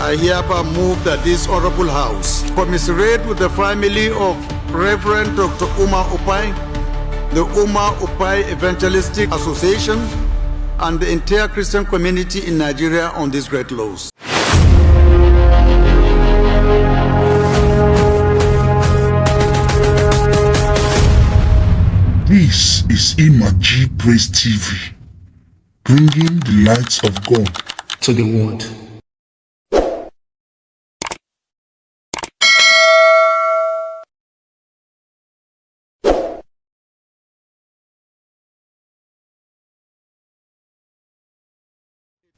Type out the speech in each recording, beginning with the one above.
I hereby move that this Honorable House commiserate with the family of Reverend Dr. Ukpai, the Ukpai Evangelistic Association, and the entire Christian community in Nigeria on this great loss. This is Imaji Praise TV, bringing the light of God to the world.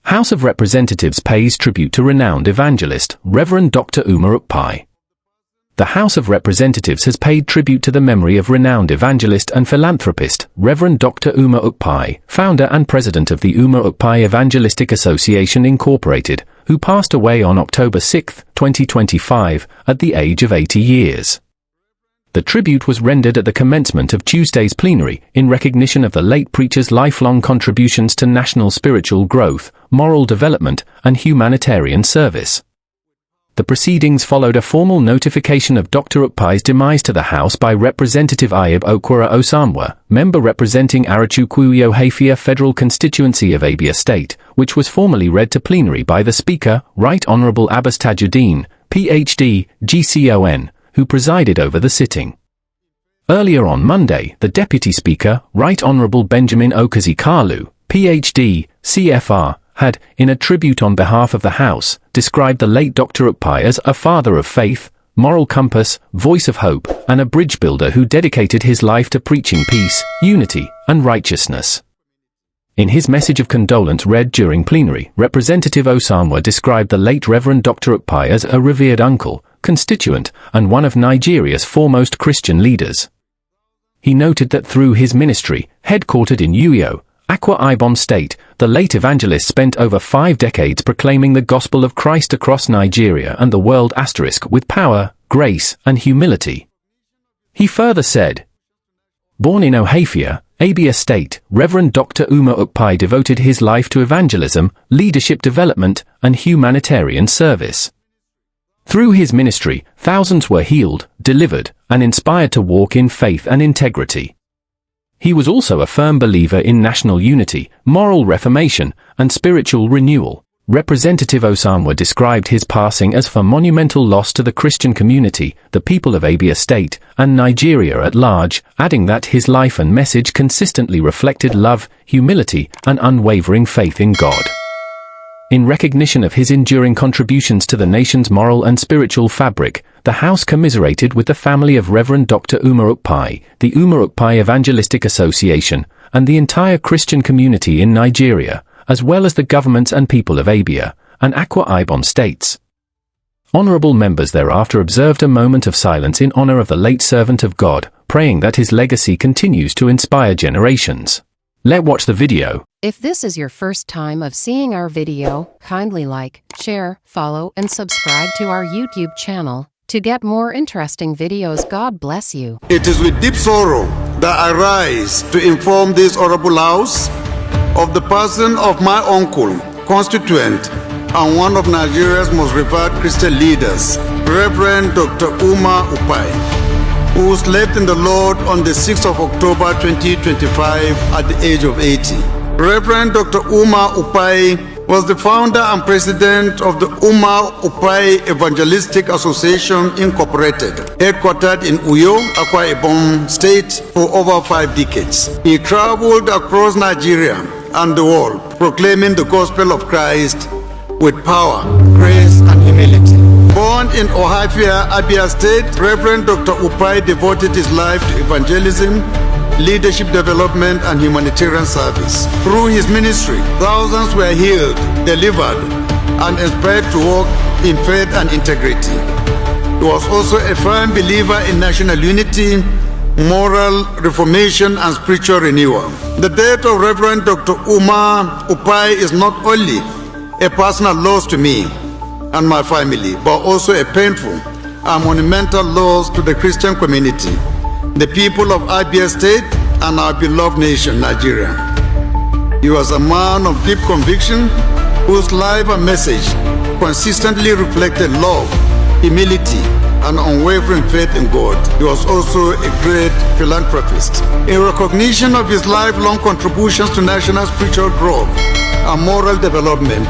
House of Representatives pays tribute to renowned evangelist, Reverend Dr. Ukpai. The House of Representatives has paid tribute to the memory of renowned evangelist and philanthropist, Reverend Dr. Ukpai, founder and president of the Ukpai Evangelistic Association Incorporated, who passed away on October 6, 2025, at the age of 80 years. The tribute was rendered at the commencement of Tuesday's plenary in recognition of the late preacher's lifelong contributions to national spiritual growth, moral development, and humanitarian service. The proceedings followed a formal notification of Dr. Ukpai's demise to the House by Representative Ayub Okwara Osamwa, member representing Arachukwuyo Hafia Federal Constituency of Abia State, which was formally read to plenary by the Speaker, Right Honourable Abbas Tajuddin, PhD, GCON, who presided over the sitting. Earlier on Monday, the Deputy Speaker, Right Honourable Benjamin Okazi Kalu, PhD, CFR, had, in a tribute on behalf of the House, described the late Dr. Ukpai as a father of faith, moral compass, voice of hope, and a bridge builder who dedicated his life to preaching peace, unity, and righteousness. In his message of condolence read during plenary, Representative Osamwa described the late Reverend Dr. Ukpai as a revered uncle, constituent, and one of Nigeria's foremost Christian leaders. He noted that through his ministry, headquartered in Uyo, Akwa Ibom State, the late evangelist spent over 5 decades proclaiming the gospel of Christ across Nigeria and the world with power, grace, and humility. He further said, born in Ohafia, Abia State, Reverend Dr. Ukpai devoted his life to evangelism, leadership development, and humanitarian service. Through his ministry, thousands were healed, delivered, and inspired to walk in faith and integrity. He was also a firm believer in national unity, moral reformation, and spiritual renewal. Representative Osamwa described his passing as a monumental loss to the Christian community, the people of Abia State, and Nigeria at large, adding that his life and message consistently reflected love, humility, and unwavering faith in God. In recognition of his enduring contributions to the nation's moral and spiritual fabric, the House commiserated with the family of Reverend Dr. Ukpai, the Ukpai Evangelistic Association, and the entire Christian community in Nigeria, as well as the governments and people of Abia and Akwa Ibom states. Honorable members thereafter observed a moment of silence in honor of the late servant of God, praying that his legacy continues to inspire generations. Let's watch the video. If this is your first time of seeing our video, kindly like, share, follow, and subscribe to our YouTube channel to get more interesting videos. God bless you. It is with deep sorrow that I rise to inform this Honorable House of the passing of my uncle, constituent, and one of Nigeria's most revered Christian leaders, Reverend Dr. Ukpai, who slept in the Lord on the 6th of October 2025 at the age of 80. Reverend Dr. Ukpai was the founder and president of the Ukpai Evangelistic Association Incorporated, headquartered in Uyo, Akwa Ibom State, for over 5 decades. He traveled across Nigeria and the world, proclaiming the gospel of Christ with power, grace, and humility. Born in Ohafia, Abia State, Reverend Dr. Ukpai devoted his life to evangelism, leadership development, and humanitarian service. Through his ministry, thousands were healed, delivered, and inspired to walk in faith and integrity. He was also a firm believer in national unity, moral reformation, and spiritual renewal. The death of Reverend Dr. Ukpai is not only a personal loss to me and my family, but also a painful and monumental loss to the Christian community, the people of Abia State, and our beloved nation, Nigeria. He was a man of deep conviction, whose life and message consistently reflected love, humility, and unwavering faith in God. He was also a great philanthropist. In recognition of his lifelong contributions to national spiritual growth and moral development,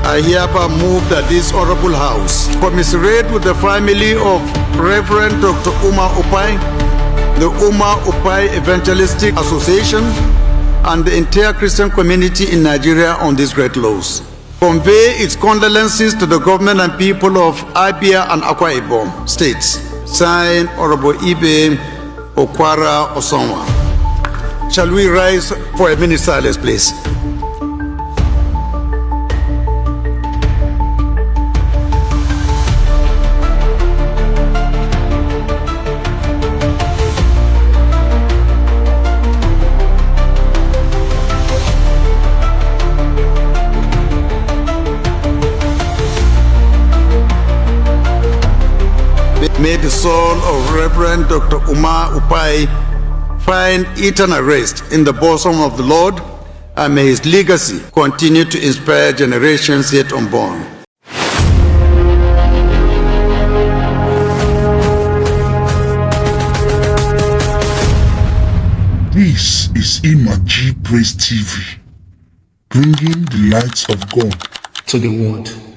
I hereby move that this Honorable House commiserate with the family of Reverend Dr. Ukpai, the Ukpai Evangelistic Association, and the entire Christian community in Nigeria on this great loss. Convey its condolences to the government and people of Abia and Akwa Ibom states. Signed, Honorable Ibe Okwara Osonwa. Shall we rise for a minute silence, please? May the soul of Reverend Dr. Ukpai find eternal rest in the bosom of the Lord, and may his legacy continue to inspire generations yet unborn. This is Imaji Praise TV, bringing the lights of God to the world.